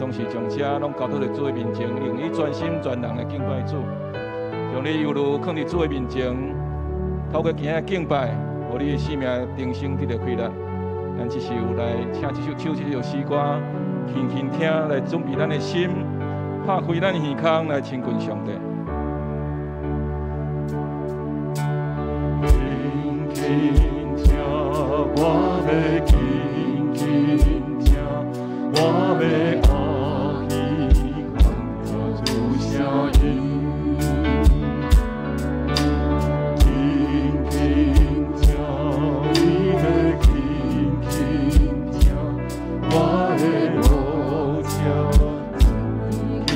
总是将车拢交到在主的面前，用你专心全人来敬拜主，将你犹如放伫主的面前，透过今日敬拜，互你的生命定生得到快乐。咱这是有来请这首唱这首诗歌，轻轻听来准备咱的心，拍开咱的耳孔来亲近上帝。轻轻听，我要轻轻听，我要后耳看着主声音。轻轻听，你要轻轻听，我的母亲。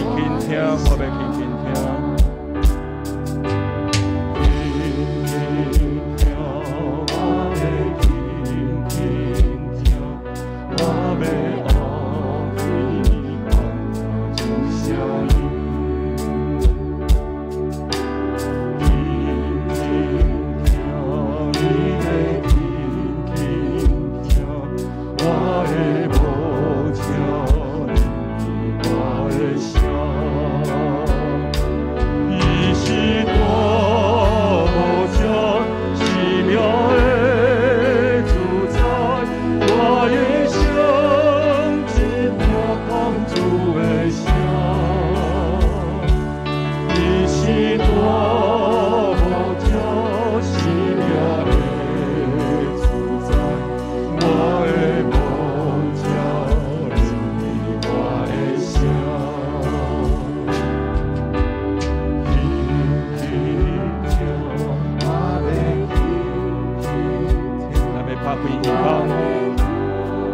轻轻听，我要轻轻听。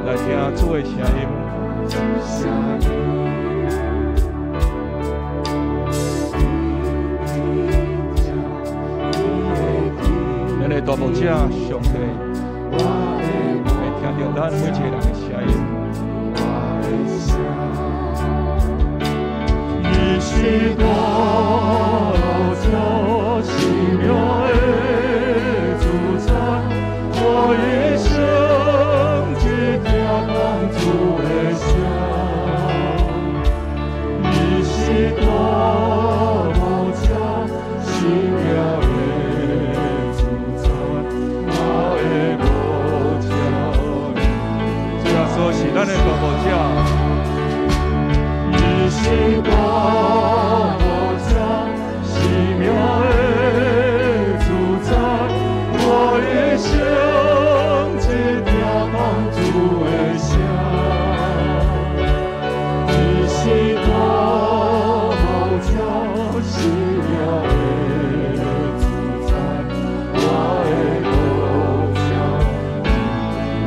来听主的声音，咱的大牧者上帝会听到咱每一个人的声音。你是大牧者，奇妙的主宰，我的生只听讲主的声。你是大牧者，奇妙的主宰，我的牧者。主耶稣是咱的大牧者。你是大牧者，奇妙的主宰，我的生只听讲主的声。你是大牧者，奇妙的主宰，我的牧者，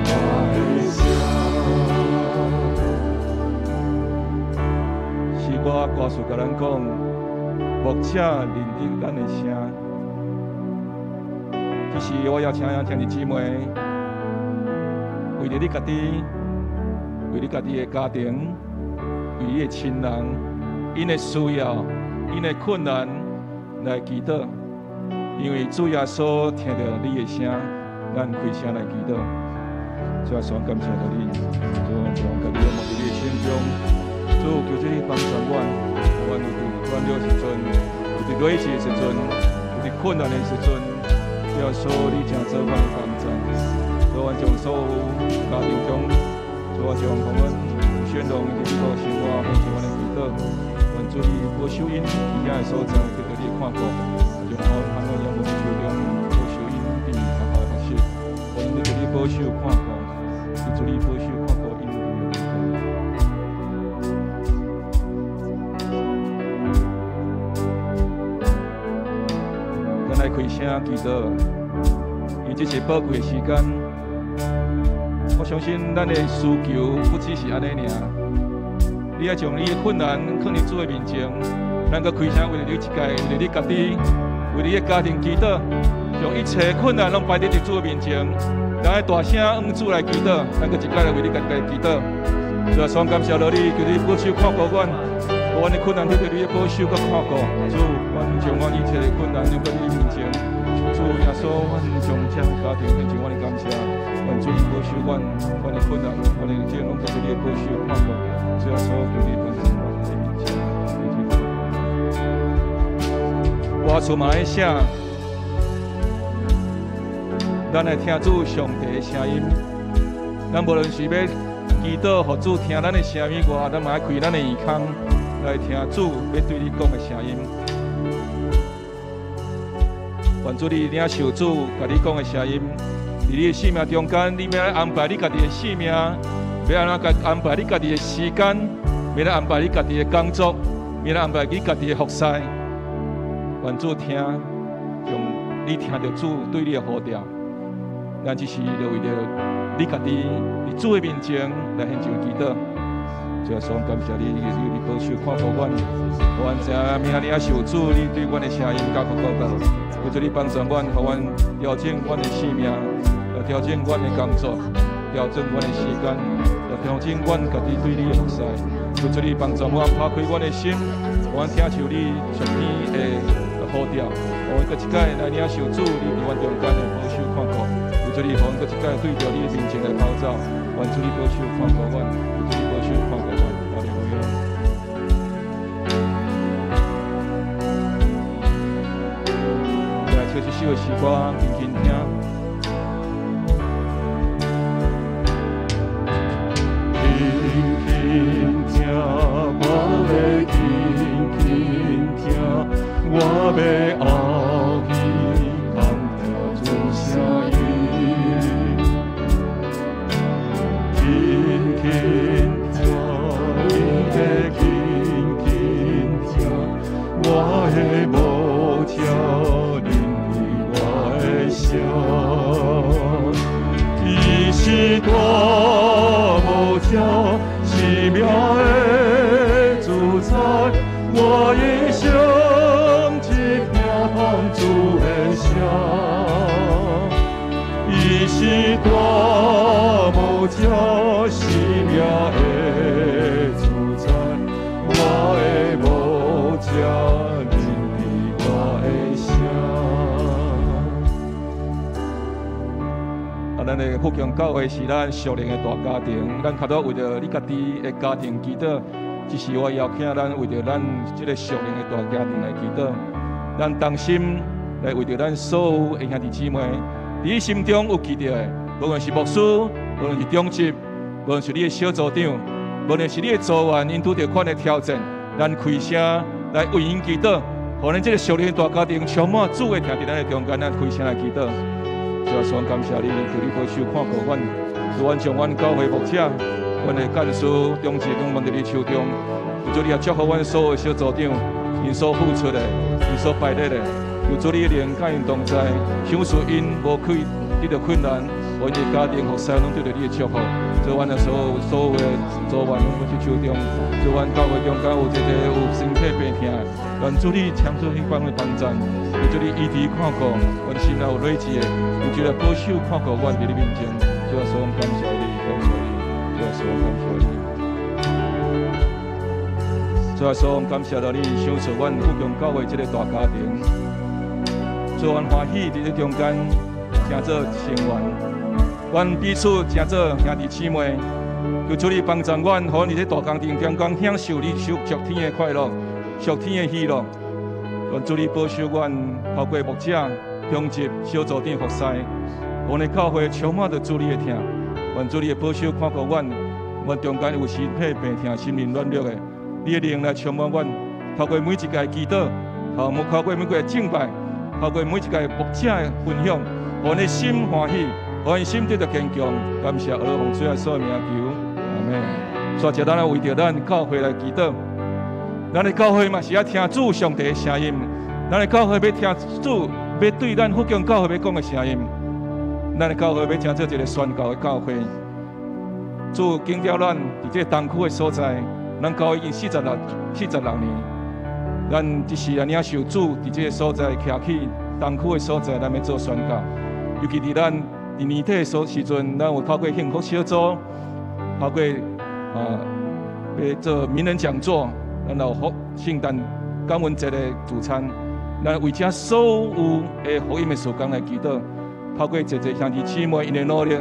我的声。是我歌词甲咱讲，牧者认定咱的声。这是我要请兄弟姊妹，为了你家己，为你家己的家庭，为你的亲人，因的需要，因的困难来祈祷。因为主耶稣听到你的声，咱开声来祈祷。主耶稣感谢到你，主将家己要放在你的心中。主求主你帮助阮，阮有软弱的时阵，有对危机的时阵，有对困难的时阵。主要说你正做阮的帮助，主阮将所有家庭中，主我将我们宣荣的这个生活奉献阮的祈祷，愿主你保守因其他的所在得到你的看顾，将我们盼望仰望手中保守因地好好的学习，我因得到你保守看顾，主你保守看顾因地的咱来开声祈祷。因这是宝贵的时间，我相信咱的需求不只是安尼尔。你要将你的困难放在主的面前，咱个开声为了你一家，为了你家己，为了你的家庭祈祷，将一切困难拢摆在主的面前，咱来大声向主来祈祷，咱个一家来为你家己来祈祷。主啊，双感谢到你，求你保守看顾阮，阮的困难得到你的保守甲看顾。主，阮将阮一切的困难拢摆在你面前。主耶稣，阮将这家庭献上阮的感谢，愿主保守阮的困难，阮的这拢在你你的保守看顾，主耶稣求你帮助我们的一切。歌词嘛爱写，咱来听主上帝的声音。咱无论是要祈祷，互主听咱的声音外，咱嘛爱开咱的耳孔来听主要对你讲的声音。愿主你领受主甲你讲的声音，伫你的生命中间，你要安排你家己的生命，要安怎安排你家己的时间，要安排你家己的工作，要安排你家己的服侍。愿主听，用你听到主对你的呼召，咱只是就为着你家己伫主的面前来献上祈祷。主耶稣，感谢你，你保守看顾阮，互阮知影明领受主你对阮的声音甲告告。求主你帮助阮，互阮调整阮的生命，调整阮的工作，调整阮的时间，调整阮家己对你的服侍。求主你帮助我，打开阮的心，互阮听受你上天的呼召，互阮搁一摆来领受主你伫阮中间的保守看顾。求主你互阮搁一摆对着你的面前来跑走，愿主你保守看顾阮，求主你保守看顾阮。哈利路亚。来，唱一首的诗歌，轻轻听。我要后去，听着主声音，轻轻听，你的轻轻听，我的无条认为我的声，伊是大无条奇妙的主宰，我一生。主的声，伊是大无条奇妙的主宰，我的无条认为我的声。咱的福强教会是咱属灵的大家庭，咱较多为着你家己的家庭祈祷，只是我邀请咱为着咱这个属灵的大家庭来祈祷。咱同心来为着咱所有的兄弟姊妹，伫你心中有记着的，无论是牧师，无论是中职，无论是你的小组长，无论是你的组员，因拄着款的挑战，咱开声来为因祈祷，互咱这个属灵大家庭充满主的听伫咱的中间，咱开声来祈祷。主啊，所感谢你，求你保守看顾阮，使阮将阮教会牧者、阮的干事、中职拢放伫你手中，求你也祝福阮所有的小组长，因所付出的。因所摆列的，有主你的灵甲因同在，享受因无可遇到困难，阮的家庭服侍拢对着你的祝福。做阮的所有的组员拢去手中，做阮教会中间有一个有身体病痛，愿主你抢出迄帮的帮助，有主你医治看顾，阮心内有累积的，有主来保守看顾阮伫你面前，主啊，所感谢你，感谢你，主啊，所感谢你。主啊，所感谢到你享受阮福强教会这个大家庭，做阮欢喜伫这中间，成做成员，阮彼此成做兄弟姊妹。求主你帮助阮，互阮伫这大家庭中间享受你属天的快乐，属天的喜乐。愿主你保守阮，透过牧者、中职、小组长服侍，阮的教会充满着主你的听。愿主你保守看顾阮，阮中间有身体病痛、心灵软弱的。你的灵来充满阮，透过每一届祈祷，透过每一届敬拜，透过每一届牧者的分享，互阮的心欢喜，互阮心得到坚强。感谢阿拉奉主耶稣的名求，阿门。所以咱来为着咱教会来祈祷，咱的教会嘛是要听主上帝的声音，咱的教会要听主要对咱福强教会要讲的声音，咱的教会要成做一个宣教的教会。主拣调咱伫这东区的所在。咱教会已经46年，咱只是领受主伫这个所在徛起东区的所在，咱要做宣教。尤其伫咱伫年底的时阵，咱有透过幸福小组，透过要做名人讲座，咱有圣诞感恩节的主餐，咱为这所有的福音的事工来祈祷。透过一兄弟姊妹因的努力，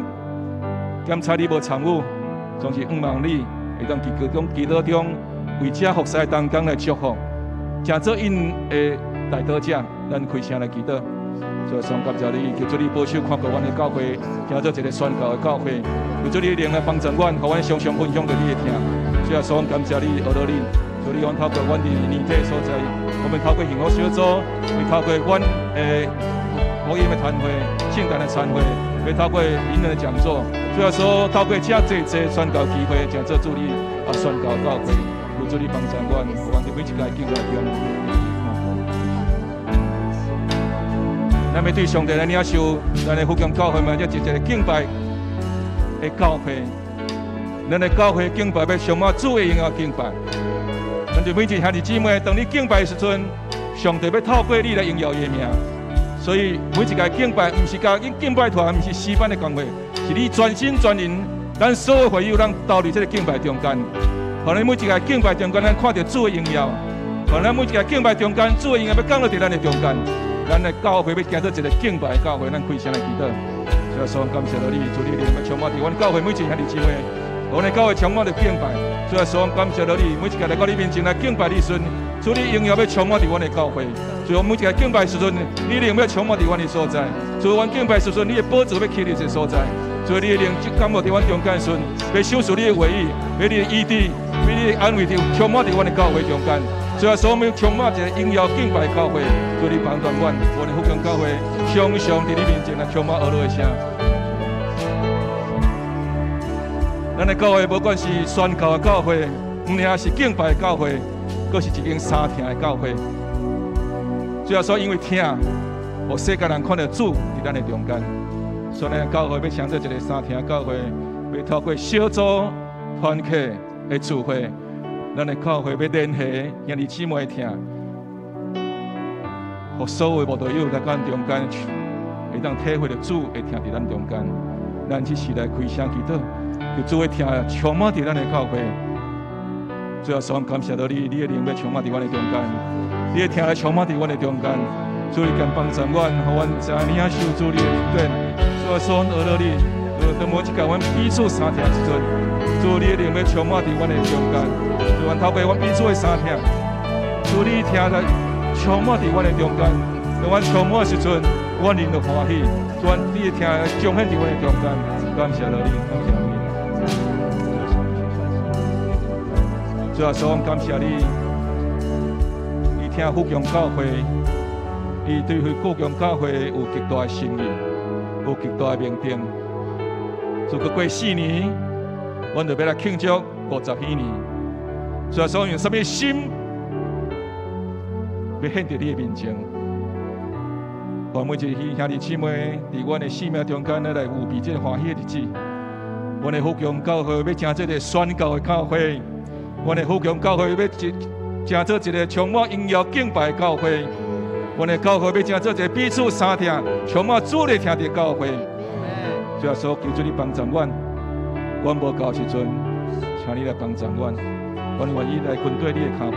检查你无参与。总是望你会当伫各种祈祷中为这服侍当中来祝福，诚做因的代祷者，咱开声来祈祷。所以，上感谢你，求主你保守看顾阮的教会，行做一个宣教的教会。求主你灵来帮助阮，互阮常常分享着你的听。所以，上感谢你，学到你，求你阮透过阮的年体所在，我们透过幸福小组，会透过阮的福音的团会、圣诞的餐会，会透过引人的讲座，主要说透过这宣教机会，诚做主你宣教教会，求主你帮助阮，互阮伫每一个敬拜中。咱要对上帝来领受，咱的福音教会嘛，这是一个敬拜的教会。咱的教会敬拜要充满主的荣耀敬拜。咱就每一兄弟姊妹，当你敬拜的时阵，上帝要透过你来荣耀伊的名。所以每一个敬拜，不是甲敬拜团，不是死板的讲话，是你全心全灵，咱所有会友咱投入这个敬拜中间。可能每一个敬拜中间，咱看到主的荣耀；可能每一个敬拜中间，主的荣耀要降落在咱的中间。咱的教会要行到一个敬拜的教会，咱开声来祈祷。所以说，感谢到你，主你灵要充满伫阮教会每一兄弟姊妹，阮的教会充满着敬拜。所以说，感谢到你，每一个来到你面前来敬拜你时，主你荣耀要充满伫阮的教会。所以每一个敬拜时阵，你灵要充满伫阮的所在。所以阮敬拜时阵，你的宝座要起伫这所在。所以你的灵感冒伫阮中间时，要享受你的话语，要你的医治，要你的安慰，充满伫阮的教会中间。所以说，我们充满一个荣耀敬拜的教会，所以你帮助阮，我的福音教会常常伫你面前来充满耳朵的声。咱的教会不管是宣教的教会，唔领是敬拜的教会，阁是一间三听的教会。所以说，因为听，互世界人看到主伫咱的中间。所以咱教会要创造一个三听的教会，要透过小组团契的聚会。咱的教会要联系兄弟姊妹听，互所有无道友在咱中间，会当体会到主会听伫咱中间。咱只是来开声祈祷，就主会听充满伫咱的教会。最后，所感谢到你，你的灵要充满伫阮的中间，你的听来充满伫阮的中间。主你敢帮助阮，互阮知领受主你的恩典。最后，所学到你，当每一个阮彼此相听时阵，主你的灵要充满伫阮的中间。就阮透过阮彼此的相听，主你听来充满伫阮的中间。当阮充满的时阵，阮灵就欢喜。主你的听来彰显伫阮的中间。感谢你，感谢你。最后，所感谢你，你听福音教会。伊对福音教会有极大的心意，有极大的明灯。如果过4年，阮就要来庆祝50年。所以说，用什么心，要献伫你的面前。我每一个兄弟姊妹，伫阮的生命中间，来有比这欢喜的日子。阮的福音教会要成做一个宣教的教会，阮的福音教会要成做一个充满荣耀敬拜的教会。阮的教会要成做一个彼此相听、充满主的听的教会。最后说，求主你帮助阮，阮无够时阵，请你来帮助阮。阮愿意来跟对你的脚步，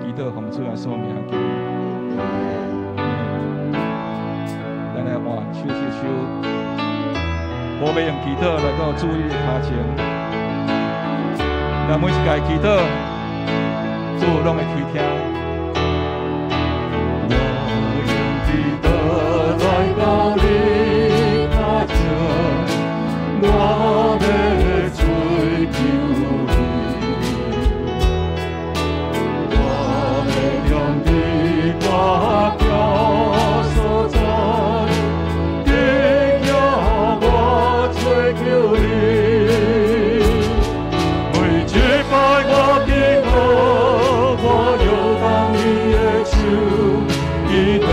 祈祷奉主耶稣名求。咱来换手一手，无要用祈祷来到主你的脚前。咱每一个祈祷，主拢会垂听。我要追求你，我要向你挂标所在，只要我追求你。每一摆我祈祷，我仰望你的手，你的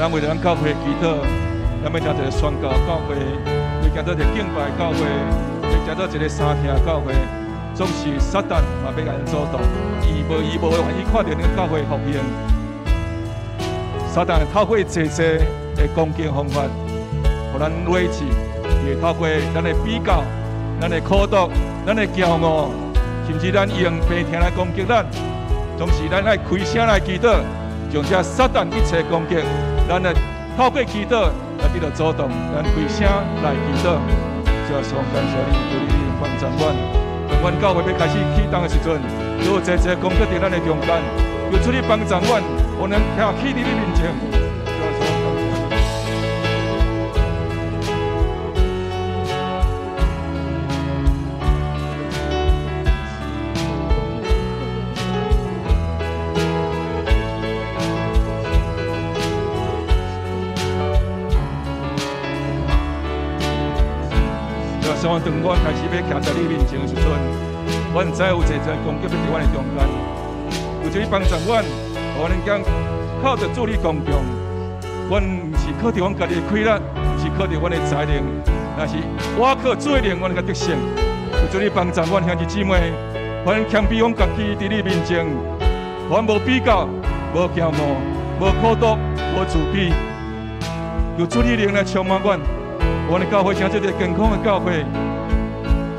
咱为着咱教会祈祷，咱要听一个宣告教会，为行做一个敬拜教会，为行做一个三听教会，总是撒旦嘛要甲咱阻挡，伊无的愿意看到咱教会复兴。撒旦透过济的攻击方法，互咱委屈，也透过咱的比较、咱的苦毒、咱的骄傲，甚至咱用病痛来攻击咱，总是咱爱开声来祈祷，将这撒旦一切攻击，咱来透过祈祷来得到阻挡，咱开声来祈祷。主啊，感谢你，求你帮助阮。当阮教会要开始启动的时阵，有济攻击在咱的中间，求主你帮助阮，我能行起你的面前。当我开始要徛在你面前的时阵，我知有济攻击要在我的中间，有主你帮助阮，我能讲靠着主你光强，阮不是靠着阮家己的气力，不是靠着阮的才能，但是我靠主的灵，我能够得胜。有主你帮助阮兄弟姊妹，我能谦卑阮家己在你面前，我无比较，无骄傲，无苦毒，无自卑，有主你灵来充满阮。我的教会成做一个健康的教会，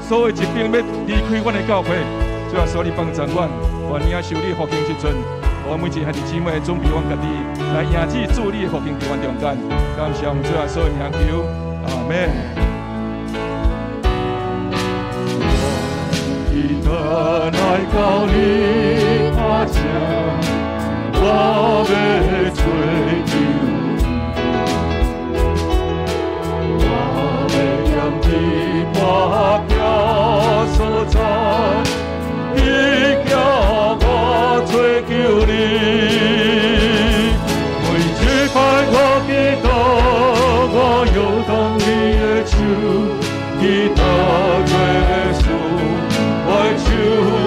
所有疾病要离开我的教会，主啊，所以帮助阮，愿领受你复兴时阵，我每一个兄弟姊妹准备阮家己来迎接主你的复兴在阮中间。感谢主啊，所有名求，阿门。记得来到你脚前，我要追求。我飘所在，你叫我追求你，每一摆我祈祷，我摇动你的手，祈祷耶稣，我的手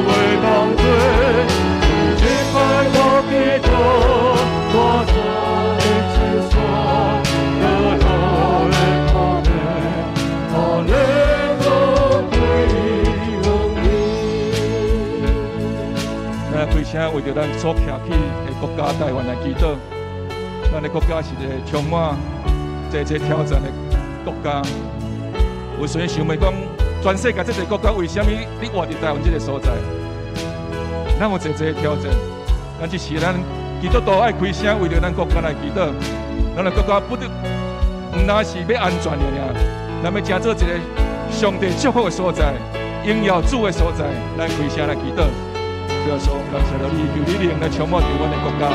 袂当做，每一摆我祈祷，我在前山，得到的可能，可能。开声为着咱所徛起的国家台湾来祈祷，咱的国家是一个充满这挑战的国家。有谁想问讲，全世界这个国家为什么你活在台湾这个所在？咱有这挑战，但是咱基督徒爱开声为着咱国家来祈祷。咱的国家不单是要安全尔，咱要成做一个上帝祝福的所在，荣耀主的所在，咱开声来祈祷。主啊，所感谢到你，求你灵来充满着阮的国家。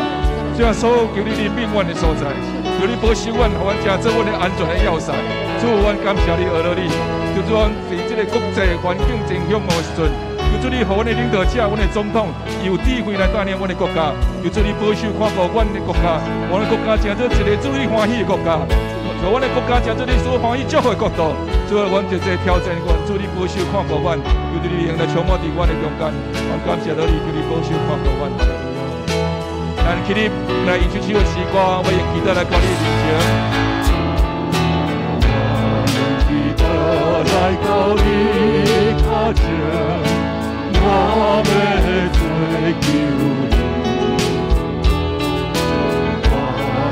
主啊，所求你庇阮的所在，求你保守阮，互阮成做阮的安全的要塞。主，阮感谢你，学到你。求主，阮在这个国际环境真险恶的时阵，求主你，互阮的领导者、阮的总统有智慧来带领阮的国家。求主你保守看顾阮的国家，阮的国家成做一个主你欢喜的国家。让阮的国家成做你所欢喜祝福的国度。主啊，阮在这挑战，愿主你保守看顾阮，求主你灵来充满伫阮的中间。阮感谢到你，求你保守看顾阮。咱起立来演出首诗歌，我用祈祷来告你面前。来到你脚前，我要追求你，我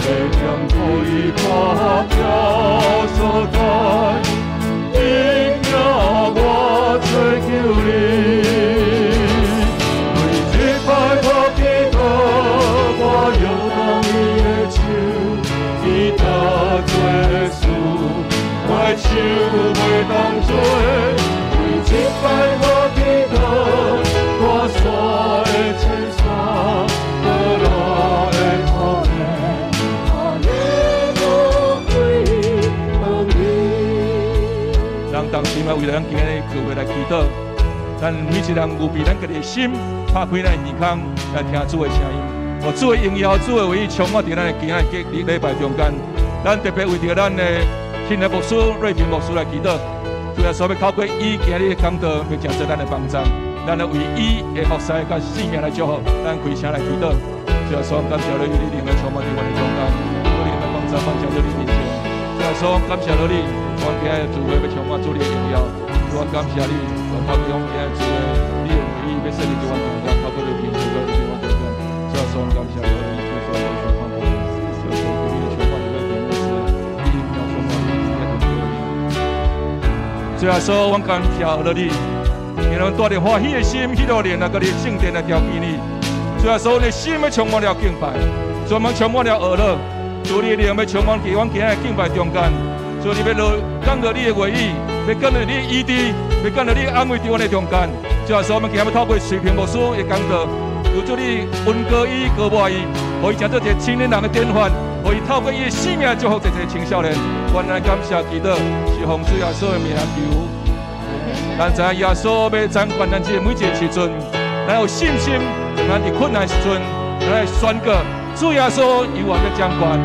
要向你发表所在，因要我追求你。每一摆我祈祷，我摇动你的手，祈祷耶稣。我手袂当做，每一摆我祈祷，我山的青山，高路的土地，阿耶路归向你。咱当时嘛，为了咱今日聚会来祈祷，咱每一人有比咱家己的心打开咱的耳孔来听主的声音，互主的荣耀、主的唯一充满伫咱的今日礼拜中间。咱特别为着咱的亲爱牧师瑞平牧师来祈祷，主要所要透过伊今日的讲道，要成就咱的帮助，咱要为伊的服侍甲性命来祝福，咱开声来祈祷，主要所感谢你，你灵来充满伫我的中间，主灵来帮助赞美降在你面前。主啊，所感谢你，我今日主会要充满主你的荣耀。主啊，感谢你，我透过我今日主的，你用意要设立这款中间，透过你平时的这款中间。主啊，所感谢你，主所有的方法，主所给你的充满你的平安是，一定要充满你今天的得力。主啊，所我感谢你，让我们带着欢喜的心，去到连那个你圣殿来调皮你。主啊，所有的心要充满了敬拜，专门充满了娱乐。主你的灵要充满在我今日敬拜中间。主你要讲到你的话语，要讲到你的医治，要讲到你的安慰在我的中间。主啊，所以我们今日要透过水平牧师的讲道，求主你温歌伊、高抹伊，可以成做一个青年人的典范，可以透过伊的生命祝福这些青少年。原来感谢祈祷，是奉主耶稣的名求。咱知影耶稣要掌管咱这每一个时阵，咱有信心，咱伫困难时阵，咱来宣告主耶稣与我们掌管。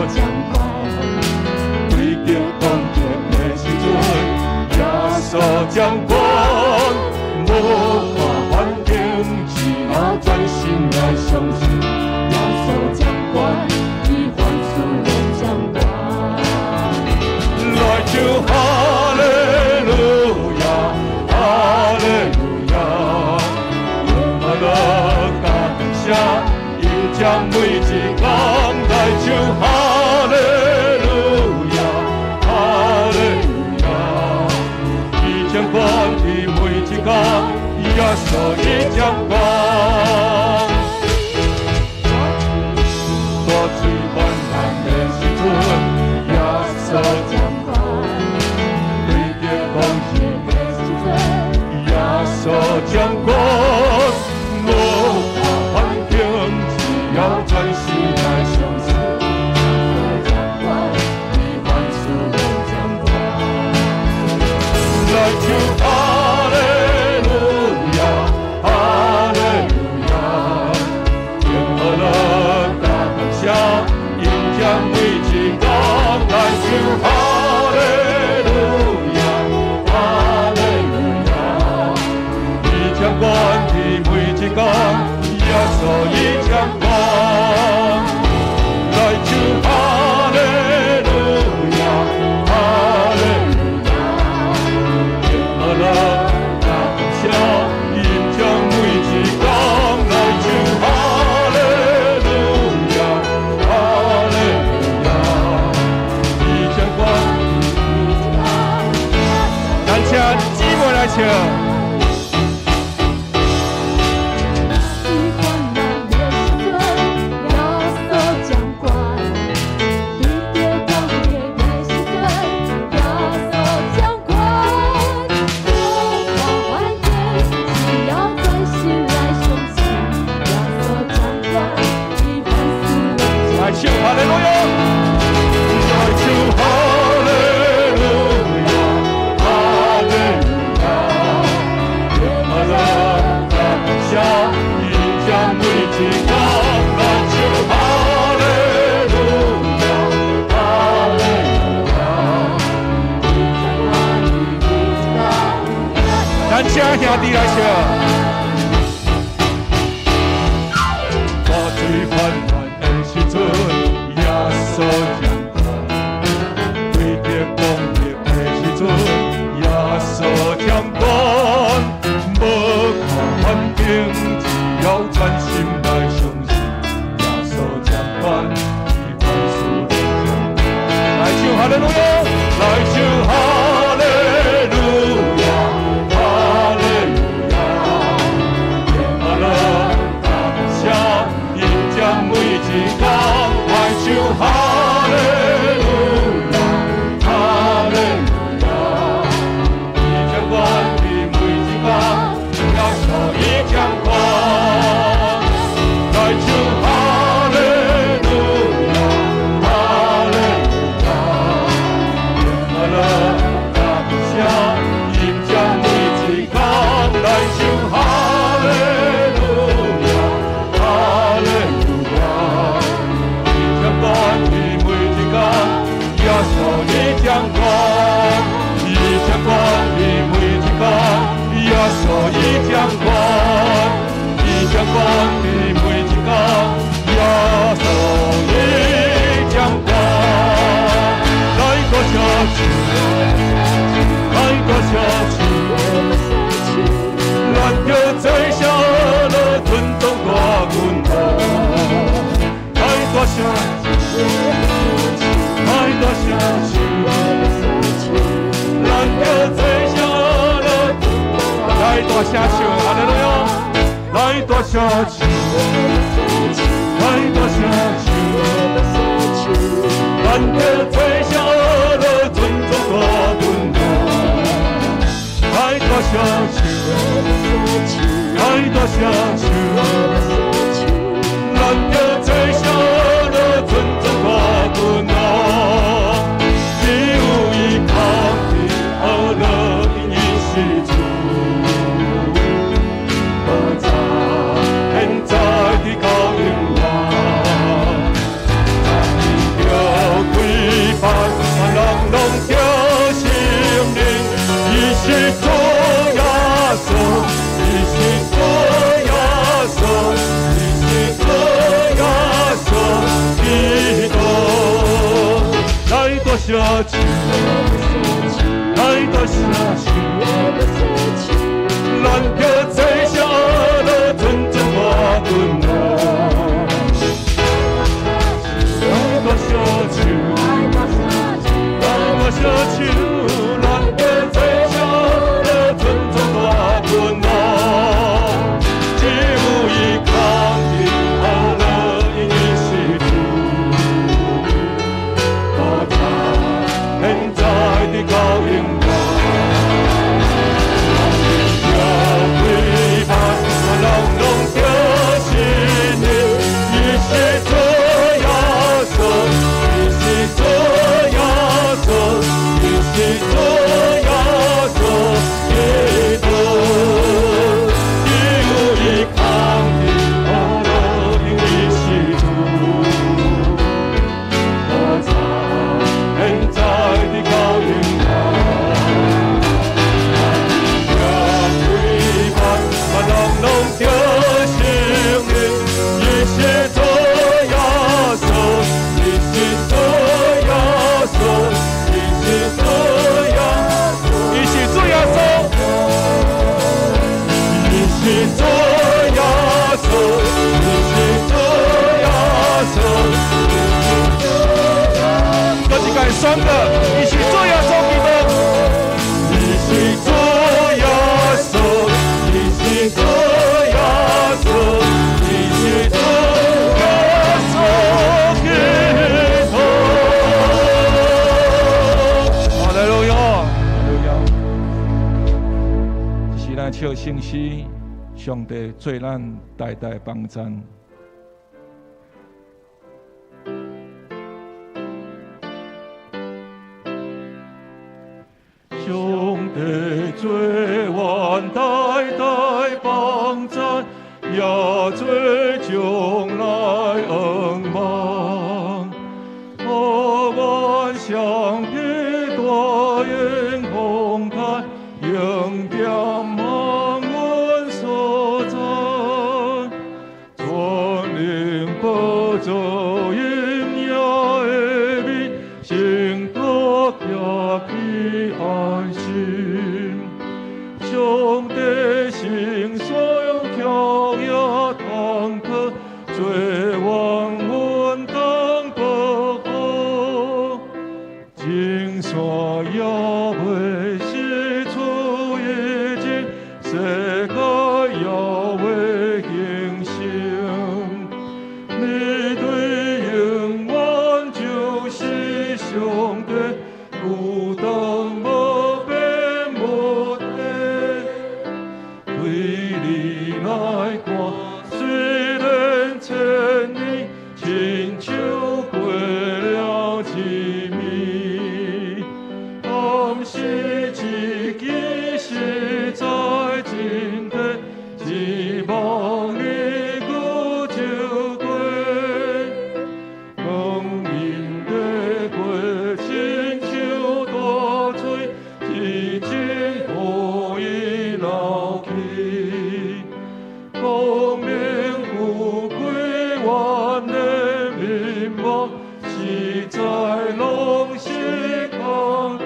掌管，对着当着的时阵，耶稣掌管，无看环境，只要专心来相信，耶稣掌管，伊凡事拢掌管。来就哈利路亚，哈利路亚，阿拉感谢，因将每一天来就哈。耶稣已掌管，大水泛滥的时阵，耶稣掌管；对着风雨的时阵，耶稣掌管。无怕环境，只要专心来相信，耶稣掌管，伊凡事拢掌管。来就哈利路亚。每一天来唱哈利路亚，哈利路亚，伊掌管的每一天，耶稣伊掌管。来唱哈利路亚，哈利路亚，阿拉感谢，因将每一天来唱哈利路亚。请姊妹来唱。来唱哈利路亚，来唱哈利路亚。咱请兄弟来唱。大水泛滥的时阵，耶稣掌管；对着光热的时阵，耶稣掌管。无看环境，只要专心来相信，耶稣掌管，伊凡事拢掌管。来唱哈利路亚，来唱哈利路亚。哈利路亚，大声唱，哈利路亚！来大声唱，来大声唱，咱着做声了尊重大分量。来大声唱，来大声唱，咱着做声了尊重大分量。只有伊靠你好了，因伊是主。现在的高音乐，叫规范人拢叫心灵，伊是主耶稣，伊是主耶稣，伊是主耶稣基督。来大声唱，来大声唱，咱着做声了尊重我分量。来大声唱，来大声唱，咱着做声了尊重我分量。只有伊抗敌好了，因伊是主。我唱现在的高音乐。人拢叫心灵，伊是主耶稣，伊是主耶稣，伊是主耶稣基督。只有伊抗敌好了，因伊是主。我唱现在的高音乐。人拢叫心灵，伊是主耶稣，伊是主耶稣，伊是主耶稣，伊是主耶稣，伊是主耶稣，伊是主耶稣，各一个选的，伊是主耶稣基督，伊是主耶稣。你主耶稣，你是主耶稣基督。哈利路亚，哈利路亚！这是咱唱圣诗，上帝做咱代代帮赞。上帝做阮代代帮赞，也做将来恩望。我愿相彼大愿慷慨，永点望阮所在，全能保守因也的美，成国也去安心。上帝心所有强也通可，做王阮当保护，金山也袂失出一境，世界也袂形成。面对永远就是上帝，孤单无边无底。对你来看，虽然千年，亲像过了一暝，但是一记实在真的，一望你古就过，光阴的过，亲像大水，一直予伊流去。光明富贵阮的面目，实在拢是空空。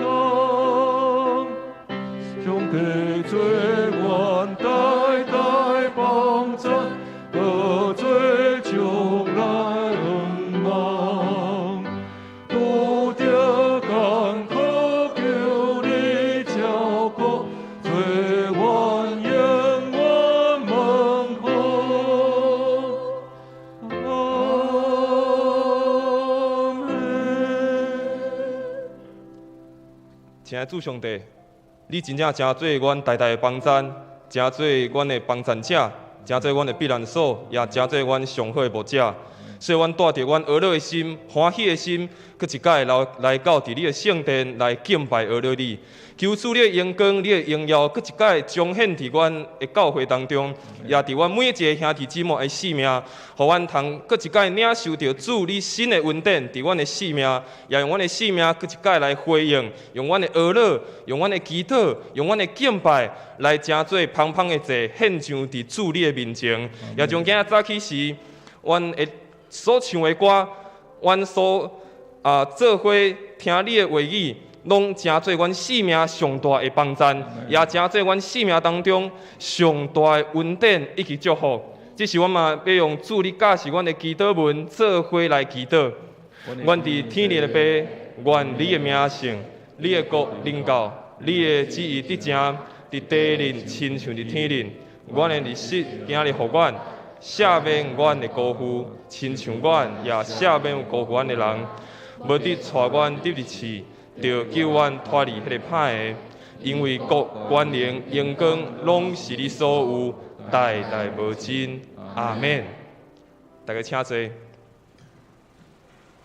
亲爱的主上帝，你真正真做阮代代的帮赞，真做阮的帮赞者，真做阮的避难所，也真做阮上好的牧者。所以，阮带着阮俄勒的心、欢喜的心，搁一摆来到伫你的圣殿来敬拜俄勒你。求主你的荣光、你的荣耀，搁一摆彰显伫阮的教会当中，也伫阮每一个兄弟姊妹的性命，互阮通搁一摆领受到主你新的恩典伫阮的性命，也用阮的性命搁一摆来回应，用阮的俄勒，用阮的祈祷，用阮的敬拜来诚做芳芳的祭献上伫主你的面前，也从今仔早起时，阮的所唱的歌，阮所做伙听你的话语，拢诚做阮生命上大的帮赞，也诚做阮生命当中上大的恩典以及祝福。这是阮嘛要用主你教示阮的祈祷文做伙来祈祷。阮伫天里的爸，愿你的名圣，你的国临到，你的旨意得成，伫地里亲像伫天里。阮的日食今日互阮。赦免阮的辜负，亲像阮也赦免辜负阮的人，无得带阮入入去，就救阮脱离迄个歹的。因为国、权能、荣光，拢是你所有，代代无尽。阿免。大家请坐。